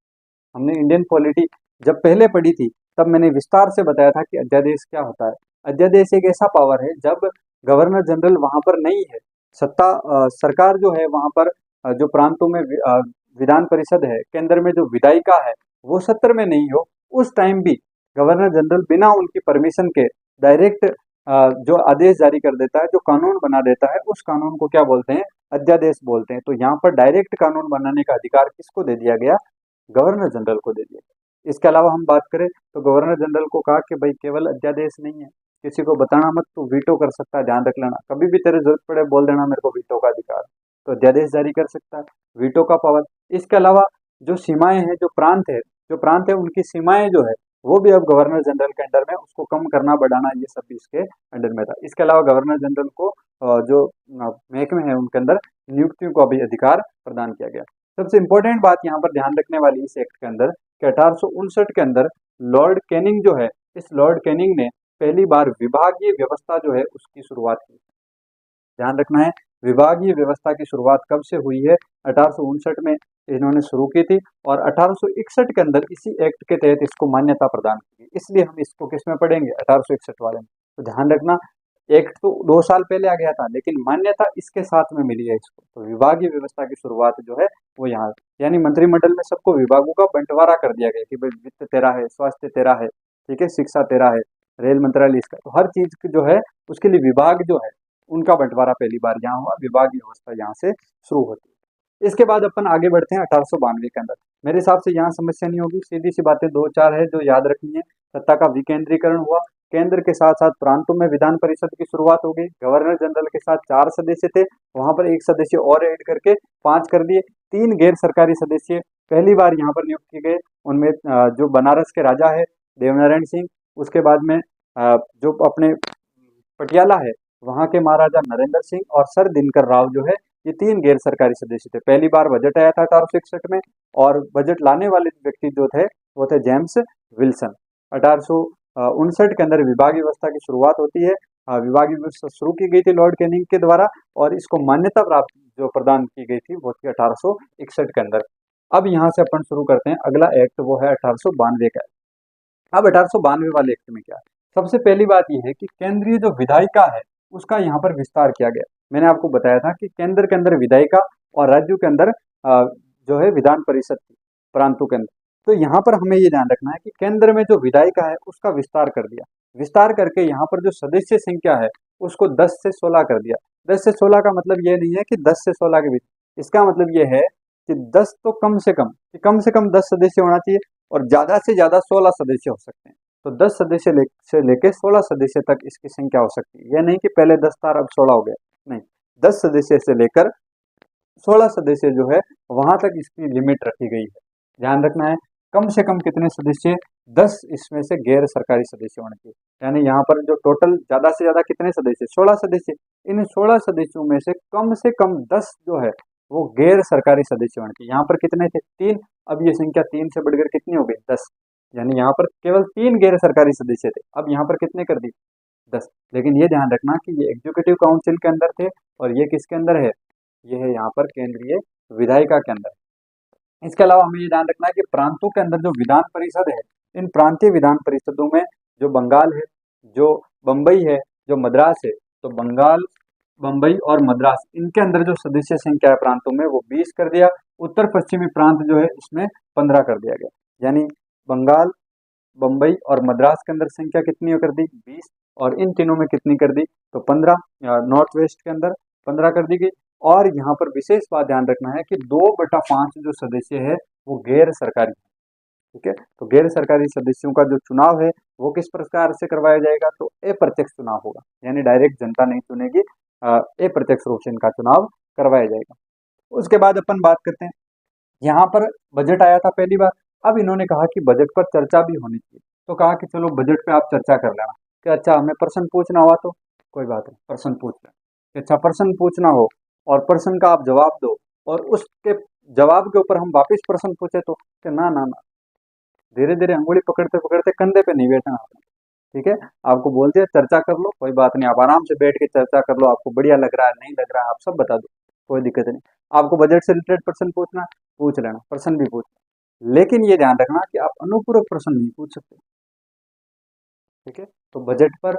हमने इंडियन पॉलिटी जब पहले पढ़ी थी तब मैंने विस्तार से बताया था कि अध्यादेश क्या होता है। अध्यादेश एक ऐसा पावर है जब गवर्नर जनरल वहां पर नहीं है, सत्ता सरकार जो है वहां पर जो प्रांतों में विधान परिषद है, केंद्र में जो विधायिका है वो सत्र में नहीं हो, उस टाइम भी गवर्नर जनरल बिना उनकी परमिशन के डायरेक्ट जो आदेश जारी कर देता है, जो कानून बना देता है, उस कानून को क्या बोलते हैं, अध्यादेश बोलते हैं। तो यहाँ पर डायरेक्ट कानून बनाने का अधिकार किसको दे दिया गया, गवर्नर जनरल को दे दिया। इसके अलावा हम बात करें तो गवर्नर जनरल को कहा कि भाई केवल अध्यादेश नहीं है, किसी को बताना मत, तो वीटो कर सकता है, ध्यान रख लेना, कभी भी तेरे जरूरत पड़े बोल देना मेरे को वीटो का अधिकार, तो अध्यादेश जारी कर सकता है, वीटो का पावर। इसके अलावा जो सीमाएं हैं, जो प्रांत है उनकी सीमाएं जो है वो भी अब गवर्नर जनरल के अंडर में, उसको कम करना बढ़ाना ये सब भी इसके अंडर में था। इसके अलावा गवर्नर जनरल को जो महकमे हैं उनके अंदर नियुक्तियों का भी अधिकार प्रदान किया गया। सबसे इंपॉर्टेंट बात यहाँ पर ध्यान रखने वाली इस एक्ट के अंदर कि 1859 के अंदर लॉर्ड कैनिंग जो है, इस लॉर्ड कैनिंग ने पहली बार विभागीय व्यवस्था जो है उसकी शुरुआत की। ध्यान रखना है, विभागीय व्यवस्था की शुरुआत कब से हुई है? 1859 में इन्होंने शुरू की थी और 1861 के अंदर इसी एक्ट के तहत इसको मान्यता प्रदान की। इसलिए हम इसको किस में पढ़ेंगे? 1861 वाले में। तो ध्यान रखना, एक्ट तो 2 साल पहले आ गया था, लेकिन मान्यता इसके साथ में मिली है इसको। तो विभागीय व्यवस्था की शुरुआत जो है वो यहाँ, यानी मंत्रिमंडल में सबको विभागों का बंटवारा कर दिया गया कि भाई वित्त तेरा है, स्वास्थ्य तेरा है, ठीक है, शिक्षा तेरा है, रेल मंत्रालय इसका। तो हर चीज जो है उसके लिए विभाग जो है उनका बंटवारा पहली बार यहाँ हुआ, विभागीय व्यवस्था यहाँ से शुरू होती है। इसके बाद अपन आगे बढ़ते हैं 1892 के अंदर। मेरे हिसाब से यहाँ समस्या नहीं होगी, सीधी सी बातें 2-4 है जो याद रखनी है। सत्ता का विकेंद्रीकरण हुआ, केंद्र के साथ साथ प्रांतों में विधान परिषद की शुरुआत हो गई। गवर्नर जनरल के साथ 4 सदस्य थे, वहां पर 1 सदस्य और ऐड करके 5 कर दिए। 3 गैर सरकारी सदस्य पहली बार यहाँ पर नियुक्त किए गए, उनमें जो बनारस के राजा है देवनारायण सिंह, उसके बाद में जो अपने पटियाला है वहां के महाराजा नरेंद्र सिंह और सर दिनकर राव जो है, ये 3 गैर सरकारी सदस्य थे। पहली बार बजट आया था 1861 में, और बजट लाने वाले व्यक्ति जो थे वो थे जेम्स विल्सन। 1859 के अंदर विभागीय व्यवस्था की शुरुआत होती है। विभागीय व्यवस्था शुरू की गई थी लॉर्ड कैनिंग के द्वारा, और इसको मान्यता प्राप्त जो प्रदान की गई थी वो थी 1861 के अंदर। अब यहाँ से अपन शुरू करते हैं अगला एक्ट, वो है 1892 का। अब 1892 वाले एक्ट में क्या है? सबसे पहली बात यह है कि केंद्रीय जो विधायिका है उसका यहाँ पर विस्तार किया गया। मैंने आपको बताया था कि केंद्र के अंदर विधायिका और राज्यों के अंदर जो है विधान परिषद थी प्रांतों के अंदर। तो यहाँ पर हमें ये ध्यान रखना है कि केंद्र में जो विधायिका है उसका विस्तार कर दिया। विस्तार करके यहाँ पर जो सदस्य संख्या है उसको 10 से 16 कर दिया। 10 से 16 का मतलब ये नहीं है कि 10 से 16 के बीच, इसका मतलब ये है कि 10 तो कम से कम 10 सदस्य होना चाहिए, और ज्यादा से ज्यादा 16 सदस्य हो सकते हैं। तो 10 सदस्य से लेके 16 सदस्य तक इसकी संख्या हो सकती है। यह नहीं कि पहले 10 था अब 16 हो गया, नहीं, 10 सदस्य से लेकर 16 सदस्य जो है वहां तक इसकी लिमिट रखी गई है। ध्यान रखना है, कम से कम कितने सदस्य? 10 इसमें से गैर सरकारी सदस्य होने चाहिए। यानी यहाँ पर जो टोटल ज्यादा से ज्यादा कितने सदस्य? 16 सदस्य। इन 16 सदस्यों में से कम 10 जो है वो गैर सरकारी सदस्य होने चाहिए। यहाँ पर कितने थे? 3। अब ये संख्या 3 से बढ़कर कितनी हो गई? 10। यानी यहाँ पर केवल 3 गैर सरकारी सदस्य थे, अब यहाँ पर कितने कर दी? 10। लेकिन ये ध्यान रखना कि ये एग्जीक्यूटिव काउंसिल के अंदर थे, और ये किसके अंदर है? ये है यहाँ पर केंद्रीय विधायिका के अंदर। इसके अलावा हमें ये ध्यान रखना है कि प्रांतों के अंदर जो विधान परिषद है, इन प्रांतीय विधान परिषदों में जो बंगाल है, जो बम्बई है, जो मद्रास है, तो बंगाल, बम्बई और मद्रास, इनके अंदर जो सदस्य संख्या है प्रांतों में वो 20 कर दिया। उत्तर पश्चिमी प्रांत जो है इसमें 15 कर दिया गया। यानी बंगाल, बम्बई और मद्रास के अंदर संख्या कितनी कर दी? 20, और इन तीनों में कितनी कर दी? तो 15। नॉर्थ वेस्ट के अंदर 15 कर दी गई। और यहाँ पर विशेष बात ध्यान रखना है कि 2/5 जो सदस्य है वो गैर सरकारी है, ठीक है। तो गैर सरकारी सदस्यों का जो चुनाव है वो किस प्रकार से करवाया जाएगा? तो अप्रत्यक्ष चुनाव होगा, यानी डायरेक्ट जनता नहीं चुनेगी, अप्रत्यक्ष रूप से इनका चुनाव करवाया जाएगा। उसके बाद अपन बात करते हैं, यहाँ पर बजट आया था पहली बार। अब इन्होंने कहा कि बजट पर चर्चा भी होनी चाहिए, तो कहा कि चलो बजट पे आप चर्चा कर लेना। कि अच्छा हमें प्रश्न पूछना हुआ तो कोई बात नहीं, प्रश्न पूछ लें। अच्छा प्रश्न पूछना हो और प्रश्न का आप जवाब दो, और उसके जवाब के ऊपर हम वापस प्रश्न पूछे तो कि ना ना ना, धीरे धीरे अंगुली पकड़ते पकड़ते कंधे पे नहीं बैठना आपने, ठीक है। आपको बोलते हैं चर्चा कर लो, कोई बात नहीं, आप आराम से बैठ के चर्चा कर लो, आपको बढ़िया लग रहा है नहीं लग रहा है आप सब बता दो, कोई दिक्कत नहीं। आपको बजट से रिलेटेड प्रश्न पूछना, पूछ लेना, प्रश्न भी पूछ, लेकिन ये ध्यान रखना कि आप अनुपूरक प्रश्न नहीं पूछ सकते, ठीक है। तो बजट पर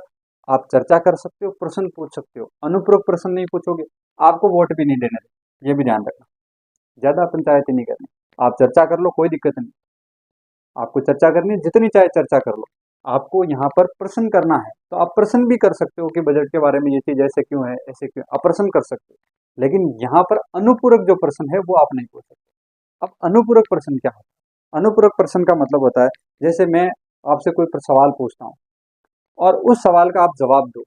आप चर्चा कर सकते हो, प्रश्न पूछ सकते हो, अनुपूरक प्रश्न नहीं पूछोगे आपको वोट भी नहीं देने दें, ये भी ध्यान रखना। ज्यादा पंचायती नहीं करनी, आप चर्चा कर लो, कोई दिक्कत नहीं, आपको चर्चा करनी है, जितनी चाहे चर्चा कर लो। आपको यहाँ पर प्रश्न करना है तो आप प्रश्न भी कर सकते हो कि बजट के बारे में ये चीज ऐसे क्यों है, ऐसे क्यों, आप प्रश्न कर सकते हो। लेकिन यहाँ पर अनुपूरक जो प्रश्न है वो आप नहीं पूछ सकते। अब अनुपूरक प्रश्न क्या है? अनुपूरक प्रश्न का मतलब होता है जैसे मैं आपसे कोई सवाल पूछता हूँ और उस सवाल का आप जवाब दो,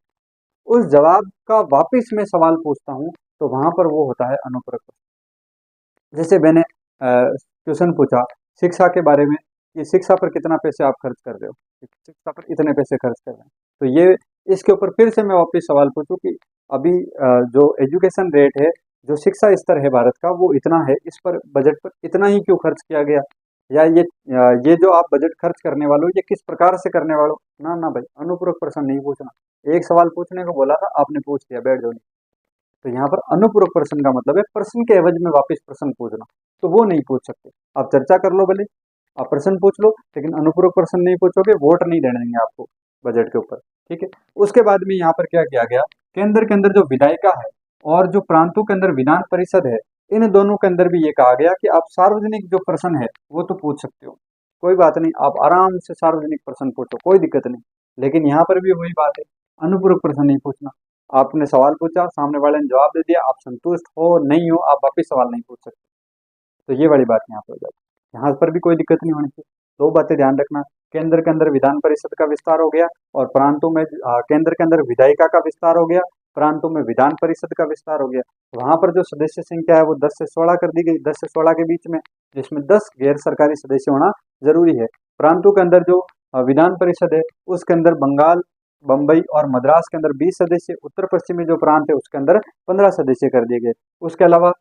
उस जवाब का वापिस मैं सवाल पूछता हूँ, तो वहां पर वो होता है अनुपूरक प्रश्न। जैसे मैंने क्वेश्चन पूछा शिक्षा के बारे में कि शिक्षा पर कितना पैसे आप खर्च कर रहे हो, शिक्षा पर इतने पैसे खर्च कर रहे हैं, तो ये इसके ऊपर फिर से मैं वापस सवाल पूछूं कि अभी जो एजुकेशन रेट है, जो शिक्षा स्तर है भारत का वो इतना है, इस पर बजट पर इतना ही क्यों खर्च किया गया, या ये जो आप बजट खर्च करने वाले हो ये किस प्रकार से करने वाले हो। ना ना भाई, अनुपूरक प्रश्न नहीं पूछना। एक सवाल पूछने को बोला था, आपने पूछ लिया, बैठ जाओ। तो यहाँ पर अनुपूरक प्रश्न का मतलब है प्रश्न के एवज में वापस प्रश्न पूछना, तो वो नहीं पूछ सकते। आप चर्चा कर लो भले, आप प्रश्न पूछ लो, लेकिन अनुपूरक प्रश्न नहीं पूछोगे, वोट नहीं देने देंगे आपको बजट के ऊपर, ठीक है। उसके बाद में यहाँ पर क्या किया गया, केंद्र के अंदर जो विधायिका है और जो प्रांतों के अंदर विधान परिषद है, इन दोनों के अंदर भी ये कहा गया कि आप सार्वजनिक जो प्रश्न है वो तो पूछ सकते हो, कोई बात नहीं, आप आराम से सार्वजनिक प्रश्न पूछो, कोई दिक्कत नहीं। लेकिन यहाँ पर भी वही बात है, अनुपूरक प्रश्न नहीं पूछना। आपने सवाल पूछा, सामने वाले ने जवाब दे दिया, आप संतुष्ट हो नहीं हो, आप वापिस सवाल नहीं पूछ सकते। तो ये बड़ी बात यहाँ पर हो जाती है, यहाँ पर भी कोई दिक्कत नहीं होनी चाहिए। दो बातें ध्यान रखना, केंद्र के अंदर विधान परिषद का विस्तार हो गया और प्रांतों में केंद्र के अंदर विधायिका का विस्तार हो गया, प्रांतों में विधान परिषद का विस्तार हो गया। वहां पर जो सदस्य संख्या है वो 10 से 16 कर दी गई, 10 से 16 के बीच में, जिसमें 10 गैर सरकारी सदस्य होना जरूरी है। प्रांतों के अंदर जो विधान परिषद है उसके अंदर बंगाल, बम्बई और मद्रास के अंदर 20 सदस्य, उत्तर पश्चिमी जो प्रांत है उसके अंदर 15 सदस्य कर दिए गए। उसके अलावा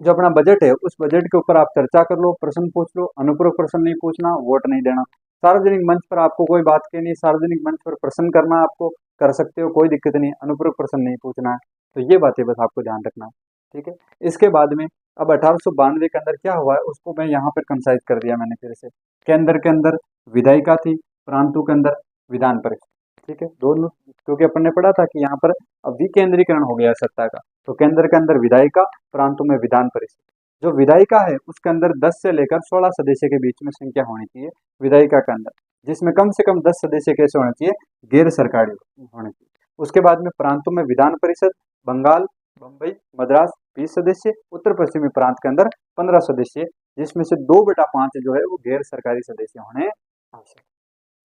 जो अपना बजट है उस बजट के ऊपर आप चर्चा कर लो, प्रश्न पूछ लो, अनुपूरक प्रश्न नहीं पूछना, वोट नहीं देना। सार्वजनिक मंच पर आपको कोई बात कहनी है, सार्वजनिक मंच पर प्रश्न करना आपको कर सकते हो, कोई दिक्कत नहीं, अनुपूरक प्रश्न नहीं पूछना है। तो ये बातें बस आपको ध्यान रखना है, ठीक है। इसके बाद में अब 1892 के अंदर क्या हुआ है उसको मैं यहाँ पर कंसाइज कर दिया मैंने फिर से। केंद्र के अंदर विधायिका थी, प्रांतों के अंदर विधान परिषद, ठीक है, दोनों, क्योंकि अपन ने पढ़ा था कि यहाँ पर अब विकेंद्रीकरण हो गया सत्ता का। तो केंद्र के अंदर विधायिका, प्रांतों में विधान परिषद। जो विधायिका है उसके अंदर 10 से लेकर 16 सदस्य के बीच में संख्या होनी चाहिए विधायिका के अंदर, जिसमें कम से कम 10 सदस्य कैसे होने चाहिए, गैर सरकारी होने चाहिए। उसके बाद में प्रांतों में विधान परिषद, बंगाल, बम्बई, मद्रास 20 सदस्य, उत्तर पश्चिमी प्रांत के अंदर 15 सदस्य, जिसमें से 2/5 जो है वो गैर सरकारी सदस्य होने आवश्यक।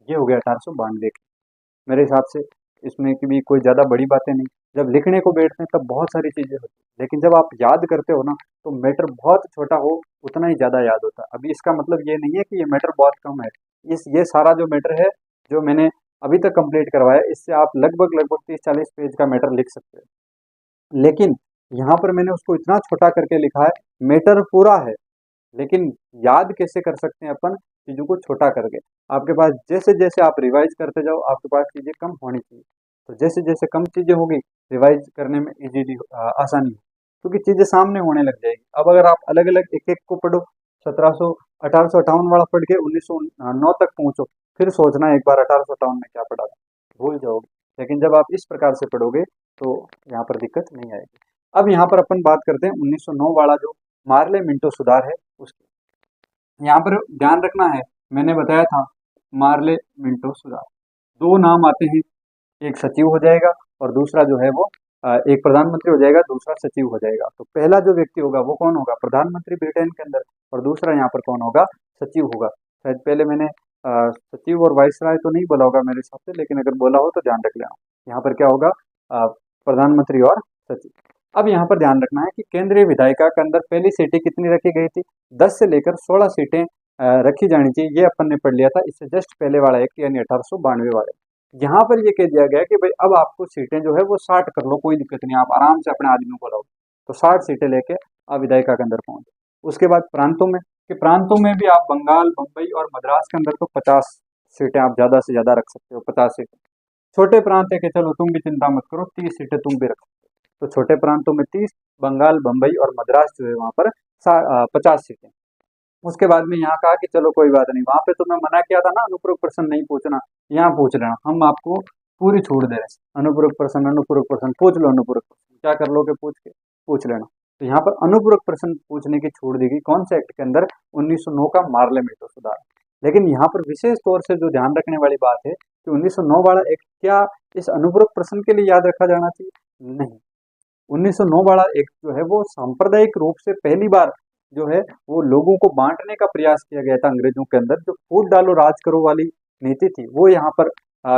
ये हो गया 1892 के। मेरे हिसाब से इसमें की भी कोई ज़्यादा बड़ी बातें नहीं। जब लिखने को बैठते हैं तब बहुत सारी चीज़ें होती हैं, लेकिन जब आप याद करते हो ना तो मैटर बहुत छोटा हो उतना ही ज़्यादा याद होता है। अभी इसका मतलब ये नहीं है कि ये मैटर बहुत कम है। ये सारा जो मैटर है जो मैंने अभी तक कंप्लीट करवाया, इससे आप लगभग लगभग 30-40 पेज का मैटर लिख सकते हो। लेकिन यहाँ पर मैंने उसको इतना छोटा करके लिखा है, मैटर पूरा है, लेकिन याद कैसे कर सकते हैं अपन चीज़ों को छोटा करके। आपके पास जैसे जैसे आप रिवाइज करते जाओ आपके पास चीज़ें कम होनी चाहिए, तो जैसे जैसे कम चीज़ें होगी रिवाइज करने में इजीली आसानी हो, क्योंकि चीज़ें सामने होने लग जाएगी। अब अगर आप अलग अलग एक एक को पढ़ो, 1858 वाला पढ़ के 1909 तक पहुंचो, फिर सोचना एक बार 1858 में क्या पढ़ा था, भूल जाओगे। लेकिन जब आप इस प्रकार से पढ़ोगे तो यहाँ पर दिक्कत नहीं आएगी। अब यहाँ पर अपन बात करते हैं 1909 वाला जो मार्ले मिंटो सुधार है उसकी। यहाँ पर ध्यान रखना है, मैंने बताया था मार्ले मिंटो सुधार, दो नाम आते हैं, एक सचिव हो जाएगा और दूसरा जो है वो एक प्रधानमंत्री हो जाएगा, दूसरा सचिव हो जाएगा। तो पहला जो व्यक्ति होगा वो कौन होगा, प्रधानमंत्री ब्रिटेन के अंदर, और दूसरा यहाँ पर कौन होगा, सचिव होगा। शायद पहले मैंने सचिव और वाइसराय तो नहीं बोला होगा मेरे हिसाब से, लेकिन अगर बोला हो तो ध्यान रख लेना। यहाँ पर क्या होगा, प्रधानमंत्री और सचिव। अब यहाँ पर ध्यान रखना है कि केंद्रीय विधायिका के अंदर पहली सीटें कितनी रखी गई थी, 10 से लेकर 16 सीटें रखी जानी चाहिए। ये अपन ने पढ़ लिया था, इससे जस्ट पहले वाला एक्ट यानी 1892 वाले। यहाँ पर ये कह दिया गया कि भाई अब आपको सीटें जो है वो 60 कर लो, कोई दिक्कत नहीं, आप आराम से अपने आदमियों को लाओ। तो 60 सीटें लेके आप विधायिका के अंदर पहुंचे। उसके बाद प्रांतों में, कि प्रांतों में भी आप बंगाल, बम्बई और मद्रास के अंदर तो 50 सीटें आप ज़्यादा से ज़्यादा रख सकते हो, 50 सीटें। छोटे प्रांत है कि चलो तुम भी चिंता मत करो, 30 सीटें तुम भी रख सकते हो। तो छोटे प्रांतों में 30, बंगाल, बम्बई और मद्रास जो है वहाँ पर 50 सीटें। उसके बाद में यहाँ कहा कि चलो कोई बात नहीं, वहां पे तो मैं मना किया था ना अनुपूरक प्रश्न नहीं पूछना, यहाँ पूछ लेना, हम आपको पूरी छूट दे रहे हैं। अनुपूरक प्रश्न पूछ लो, अनुपूरक प्रश्न क्या कर लोगे, पूछ के पूछ लेना। तो यहाँ पर अनुपूरक प्रश्न पूछने की छूट दी गई, कौन से एक्ट के अंदर, 1909 का मार्ले मिंटो सुधार। लेकिन यहाँ पर विशेष तौर से जो ध्यान रखने वाली बात है कि 1909 वाला एक्ट क्या इस अनुपूरक प्रश्न के लिए याद रखा जाना चाहिए, नहीं। 1909 वाला एक्ट जो है वो सांप्रदायिक रूप से पहली बार जो है वो लोगों को बांटने का प्रयास किया गया था अंग्रेजों के अंदर। जो फूट डालो राज करो वाली नीति थी वो यहाँ पर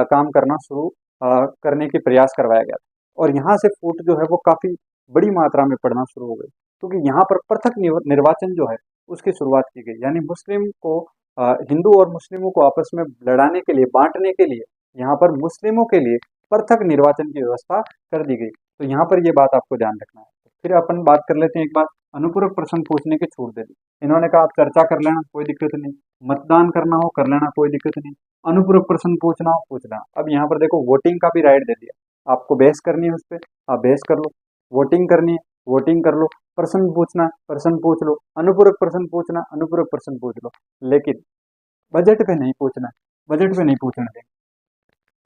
काम करना शुरू करने की प्रयास करवाया गया था। और यहाँ से फूट जो है वो काफी बड़ी मात्रा में पड़ना शुरू हो गई, क्योंकि यहाँ पर पृथक निर्वाचन जो है उसकी शुरुआत की गई। यानी मुस्लिम को हिंदू और मुस्लिमों को आपस में लड़ाने के लिए, बांटने के लिए यहाँ पर मुस्लिमों के लिए पृथक निर्वाचन की व्यवस्था कर दी गई। तो यहाँ पर ये बात आपको ध्यान रखना है। फिर अपन बात कर लेते हैं एक बार, अनुपूरक प्रश्न पूछने की छूट दे दी। इन्होंने कहा आप चर्चा कर लेना कोई दिक्कत नहीं, मतदान करना हो कर लेना कोई दिक्कत नहीं, अनुपूरक प्रश्न पूछना हो पूछ लेना। अब यहाँ पर देखो वोटिंग का भी राइट दे दिया, आपको बहस करनी है उस पर आप बहस कर लो, वोटिंग करनी है वोटिंग कर लो, प्रश्न पूछना प्रश्न पूछ लो, अनुपूरक प्रश्न पूछना अनुपूरक प्रश्न पूछ लो। लेकिन बजट पे नहीं पूछना, बजट पे नहीं पूछना देंगे।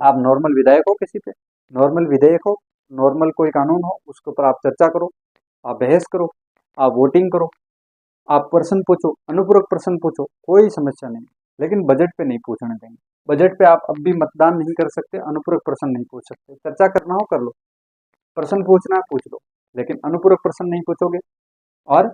आप नॉर्मल विधायक हो, किसी पे नॉर्मल विधेयक हो, नॉर्मल कोई कानून हो, उसके ऊपर आप चर्चा करो, आप बहस करो, आप वोटिंग करो, आप प्रश्न पूछो, अनुपूरक प्रश्न पूछो, कोई समस्या नहीं। लेकिन बजट पे नहीं पूछने देंगे। बजट पे आप अब भी मतदान नहीं कर सकते, अनुपूरक प्रश्न नहीं पूछ सकते। चर्चा करना हो कर लो, प्रश्न पूछना है पूछ लो, लेकिन अनुपूरक प्रश्न नहीं पूछोगे और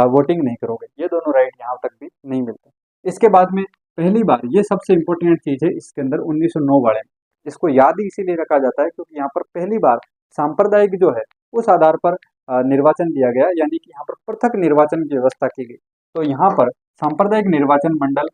वोटिंग नहीं करोगे। ये दोनों राइट यहाँ तक भी नहीं मिलते। इसके बाद में पहली बार, ये सबसे इंपॉर्टेंट चीज है इसके अंदर 1909 वाले में, इसको याद ही इसीलिए रखा जाता है क्योंकि यहाँ पर पहली बार सांप्रदायिक जो है उस आधार पर निर्वाचन दिया गया, यानी कि यहाँ पर पृथक निर्वाचन की व्यवस्था की गई। तो यहाँ पर सांप्रदायिक निर्वाचन मंडल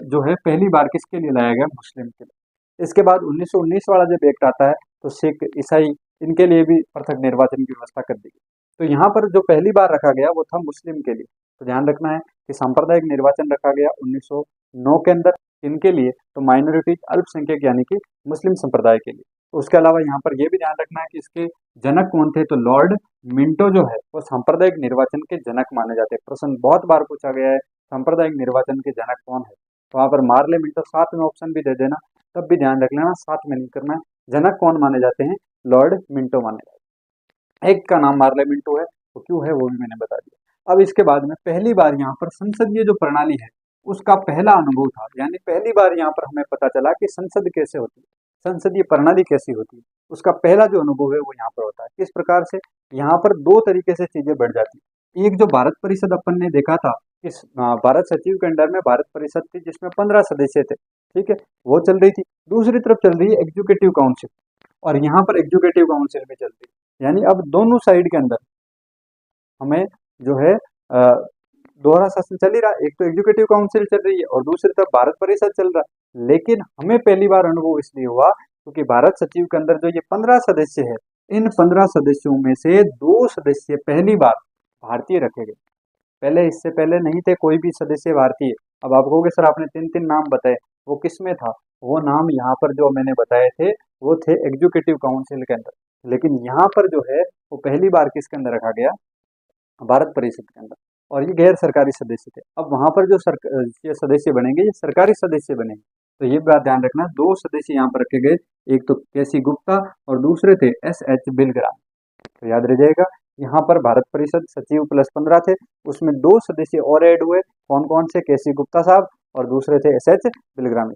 जो है पहली बार किसके लिए लाया गया, मुस्लिम के लिए। इसके बाद 1919 वाला जब एक्ट आता है तो सिख ईसाई इनके लिए भी पृथक निर्वाचन की व्यवस्था कर दी गई। तो यहाँ पर जो पहली बार रखा गया वो था मुस्लिम के लिए। तो ध्यान रखना है कि सांप्रदायिक निर्वाचन रखा गया 1909 के अंदर, इनके लिए तो माइनॉरिटी अल्पसंख्यक यानी कि मुस्लिम संप्रदाय के लिए। तो उसके अलावा यहाँ पर यह भी ध्यान रखना है कि इसके जनक कौन थे, तो लॉर्ड मिंटो जो है वो सांप्रदायिक निर्वाचन के जनक माने जाते हैं। प्रश्न बहुत बार पूछा गया है सांप्रदायिक निर्वाचन के जनक कौन है, तो वहां पर मार्ले मिंटो, साथ में ऑप्शन भी दे देना, तब भी ध्यान रख लेना, साथ में नहीं करना है। जनक कौन माने जाते हैं, लॉर्ड मिंटो माने जाते हैं। एक का नाम मार्ले मिंटो है, वो क्यों है वो भी मैंने बता दिया। अब इसके बाद में पहली बार यहाँ पर संसदीय जो प्रणाली है उसका पहला अनुभव था, यानी पहली बार यहाँ पर हमें पता चला कि संसद कैसे होती है, संसदीय प्रणाली कैसी होती है। उसका पहला जो अनुभव है वो यहाँ पर होता है। किस प्रकार से, यहाँ पर दो तरीके से चीजें बढ़ जाती है। एक जो भारत परिषद अपन ने देखा था, इस भारत सचिव के अंडर में भारत परिषद थी जिसमें 15 सदस्य थे, ठीक है, वो चल रही थी। दूसरी तरफ चल रही है एग्जीक्यूटिव काउंसिल, और यहाँ पर एग्जीक्यूटिव काउंसिल भी चल रही है। यानी अब दोनों साइड के अंदर हमें जो है दोहरा शासन चल ही रहा, एक तो एग्जीक्यूटिव काउंसिल चल रही है और दूसरी तरफ भारत परिषद चल रहा है। लेकिन हमें पहली बार अनुभव इसलिए हुआ क्योंकि भारत सचिव के अंदर जो ये 15 सदस्य है, इन 15 सदस्यों में से 2 सदस्य पहली बार भारतीय रखे गए। पहले, इससे पहले नहीं थे कोई भी सदस्य भारतीय। अब आप कहोगे सर आपने 3 नाम बताए, वो किस में था, वो नाम यहाँ पर जो मैंने बताए थे वो थे एग्जीक्यूटिव काउंसिल के अंदर। लेकिन यहाँ पर जो है वो पहली बार किसके अंदर रखा गया, भारत परिषद के अंदर, और ये गैर सरकारी सदस्य थे। अब वहां पर जो ये सदस्य बनेंगे ये सरकारी सदस्य बनेंगे। तो ये बात ध्यान रखना, 2 सदस्य यहाँ पर रखे गए, एक तो केसी गुप्ता और दूसरे थे SH बिलग्राम। तो याद रह जाएगा, यहाँ पर भारत परिषद सचिव प्लस 15 थे, उसमें 2 सदस्य और ऐड हुए। कौन कौन से, केसी गुप्ता साहब और दूसरे थे SH बिलग्राम।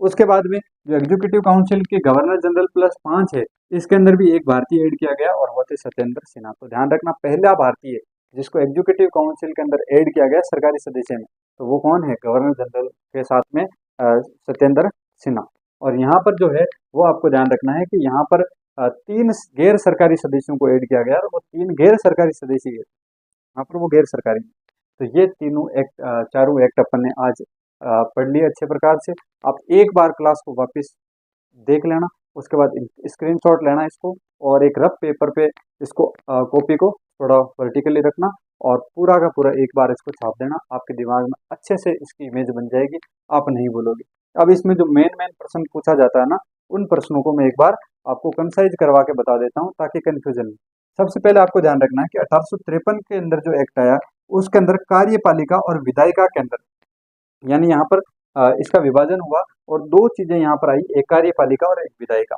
उसके बाद में जो एग्जीक्यूटिव काउंसिल के गवर्नर जनरल प्लस 5 है, इसके अंदर भी एक भारतीय ऐड किया गया और वो थे सत्येंद्र सिन्हा। तो ध्यान रखना, पहला भारतीय जिसको एग्जीक्यूटिव काउंसिल के अंदर ऐड किया गया सरकारी सदस्य में, तो वो कौन है, गवर्नर जनरल के साथ में सत्येंद्र सिन्हा। और यहाँ पर जो है वो आपको ध्यान रखना है कि यहाँ पर 3 गैर सरकारी सदस्यों को ऐड किया गया और वो 3 गैर सरकारी सदस्य है, यहाँ पर वो गैर सरकारी। तो ये तीनों एक्ट, चारों एक्ट अपन ने आज पढ़ लिए अच्छे प्रकार से। आप एक बार क्लास को वापस देख लेना, उसके बाद स्क्रीनशॉट लेना इसको, और एक रफ पेपर पे इसको कॉपी को थोड़ा वर्टिकली रखना और पूरा का पूरा एक बार इसको छाप देना। आपके दिमाग में अच्छे से इसकी इमेज बन जाएगी, आप नहीं बोलोगे। अब इसमें जो मेन प्रश्न पूछा जाता है ना, उन प्रश्नों को मैं एक बार आपको कंसाइज करवा के बता देता हूँ ताकि कंफ्यूजन नहीं। सबसे पहले आपको ध्यान रखना है कि 1853 के अंदर जो एक्ट आया उसके अंदर कार्यपालिका और विधायिका के अंदर, यानी यहाँ पर इसका विभाजन हुआ और 2 चीजें यहाँ पर आई, एक कार्यपालिका और एक विधायिका।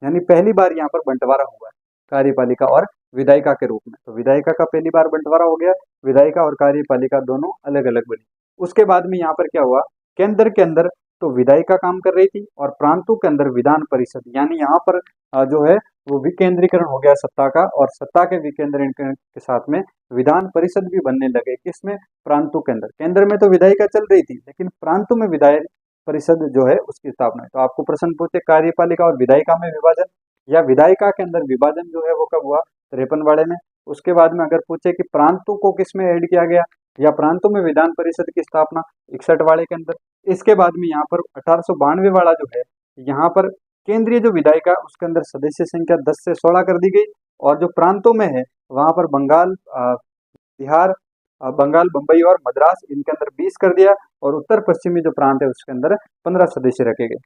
यानी पहली बार यहाँ पर बंटवारा हुआ है कार्यपालिका और विधायिका के रूप में। तो विधायिका का पहली बार बंटवारा हो गया, विधायिका और कार्यपालिका दोनों अलग अलग बनी। उसके बाद में यहाँ पर क्या हुआ, केंद्र के अंदर तो विधायिका काम कर रही थी और प्रांतों के अंदर विधान परिषद, यानी यहाँ पर जो है वो विकेंद्रीकरण हो गया सत्ता का, और सत्ता के विकेंद्रीकरण के साथ में विधान परिषद भी बनने लगे। किसमें? प्रांतों के अंदर। केंद्र में तो विधायिका चल रही थी, लेकिन प्रांतों में विधायक परिषद जो है उसकी स्थापना है। तो आपको प्रश्न पूछे कार्यपालिका और विधायिका में विभाजन या विधायिका के अंदर विभाजन जो है वो कब हुआ? 53 वाले में। उसके बाद में अगर पूछे कि प्रांतों को किसमें ऐड किया गया या प्रांतों में विधान परिषद की स्थापना, 61 वाले के अंदर। इसके बाद में यहाँ पर 1892 वाला जो है, यहाँ पर केंद्रीय जो विधायिका उसके अंदर सदस्य संख्या 10 से 16 कर दी गई, और जो प्रांतों में है वहां पर बंगाल, बिहार, बंगाल, बंबई और मद्रास, इनके अंदर 20 कर दिया, और उत्तर पश्चिमी जो प्रांत है उसके अंदर 15 सदस्य रखे गए।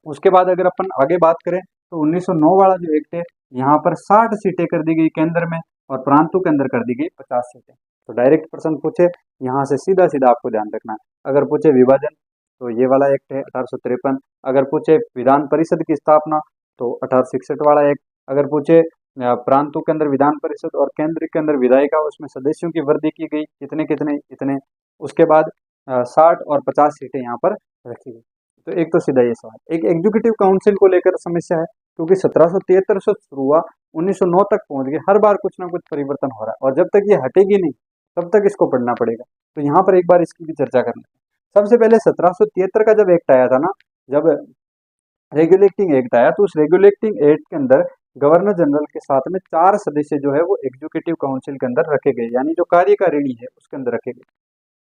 उसके बाद अगर अपन आगे बात करें तो 1909 वाला जो एक्ट है, यहाँ पर 60 सीटें कर दी गई केंद्र में, और प्रांतों के अंदर कर दी गई 50 सीटें। तो डायरेक्ट प्रश्न पूछे यहाँ से सीधा सीधा आपको ध्यान रखना है। अगर पूछे विभाजन तो ये वाला एक्ट है 1853। अगर पूछे विधान परिषद की स्थापना तो 1861 वाला एक्ट। अगर पूछे प्रांतों के अंदर विधान परिषद और केंद्र के अंदर विधायिका, उसमें सदस्यों की वृद्धि की गई, कितने कितने इतने। उसके बाद 60 और 50 सीटें यहाँ पर रखी गई। तो एक तो सीधा ये सवाल। एक एग्जीक्यूटिव काउंसिल को लेकर समस्या है, क्योंकि 1773 से शुरू हुआ, 1909 तक पहुंच गए, हर बार कुछ ना कुछ परिवर्तन हो रहा है, और जब तक ये हटेगी नहीं तब तक इसको पढ़ना पड़ेगा। तो यहाँ पर एक बार इसकी भी चर्चा करना है। सबसे पहले 1773 का जब एक्ट आया था ना, जब रेगुलेटिंग एक्ट आया, तो उस रेगुलेटिंग एक्ट के अंदर गवर्नर जनरल के साथ में 4 सदस्य जो है वो एग्जीक्यूटिव काउंसिल के अंदर रखे गए, यानी जो कार्यकारिणी है उसके अंदर रखे गए।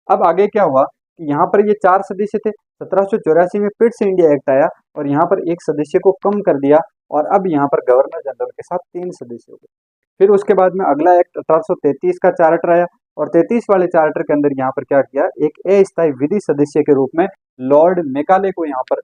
अब आगे क्या हुआ कि यहाँ पर ये 4 सदस्य थे। 1784 में फिर से इंडिया एक्ट आया, और यहाँ पर एक सदस्य को कम कर दिया, और अब यहाँ पर गवर्नर जनरल के साथ 3 सदस्य हो गए। फिर उसके बाद में अगला एक्ट 1833 का चार्टर आया, और 33 वाले चार्टर के अंदर यहाँ पर क्या किया, एक अस्थायी विधि सदस्य के रूप में लॉर्ड मेकाले को यहाँ पर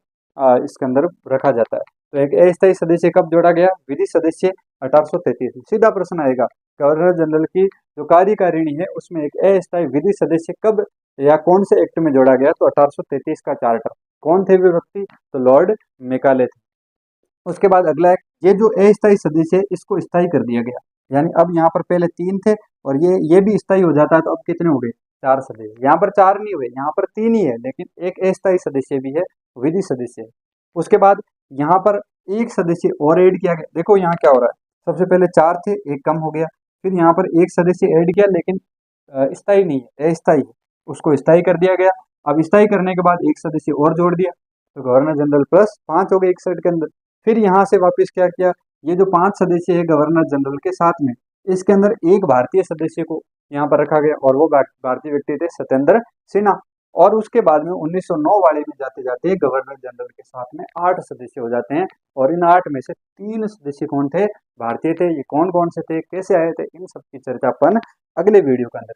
इसके अंदर रखा जाता है। तो एक अस्थायी सदस्य कब जोड़ा गया? विधि सदस्य 1833 में। सीधा प्रश्न आएगा, गवर्नर जनरल की जो कार्यकारिणी है उसमें एक अस्थायी विधि सदस्य कब या कौन से एक्ट में जोड़ा गया? तो 1833 का चार्टर। कौन थे वे व्यक्ति? तो लॉर्ड मेकाले थे। उसके बाद अगला एक्ट, ये जो अस्थायी सदस्य है इसको स्थायी कर दिया गया, यानी अब यहाँ पर पहले 3 थे और ये भी स्थायी हो जाता है, तो अब कितने हो गए? 4 सदस्य। यहाँ पर 4 नहीं हुए, यहाँ पर 3 ही है, लेकिन एक अस्थायी सदस्य भी है, विधि सदस्य है। उसके बाद यहाँ पर एक सदस्य और ऐड किया गया। देखो यहाँ क्या हो रहा है, सबसे पहले 4 थे, एक कम हो गया, फिर यहाँ पर एक सदस्य ऐड किया, लेकिन स्थायी नहीं है, अस्थायी है, उसको स्थायी कर दिया गया। अब स्थायी करने के बाद एक सदस्य और जोड़ दिया, तो गवर्नर जनरल प्लस 5 हो गए एक साइड के अंदर। फिर यहाँ से वापस क्या किया, ये जो 5 सदस्य है गवर्नर जनरल के साथ में, इसके अंदर एक भारतीय सदस्य को यहाँ पर रखा गया, और वो भारतीय व्यक्ति थे सत्येंद्र सिन्हा। और उसके बाद में 1909 वाले में जाते जाते गवर्नर जनरल के साथ में 8 सदस्य हो जाते हैं, और इन 8 में से 3 सदस्य कौन थे? भारतीय थे। ये कौन कौन से थे, कैसे आए थे, इन सब की चर्चा अपन अगले वीडियो के अंदर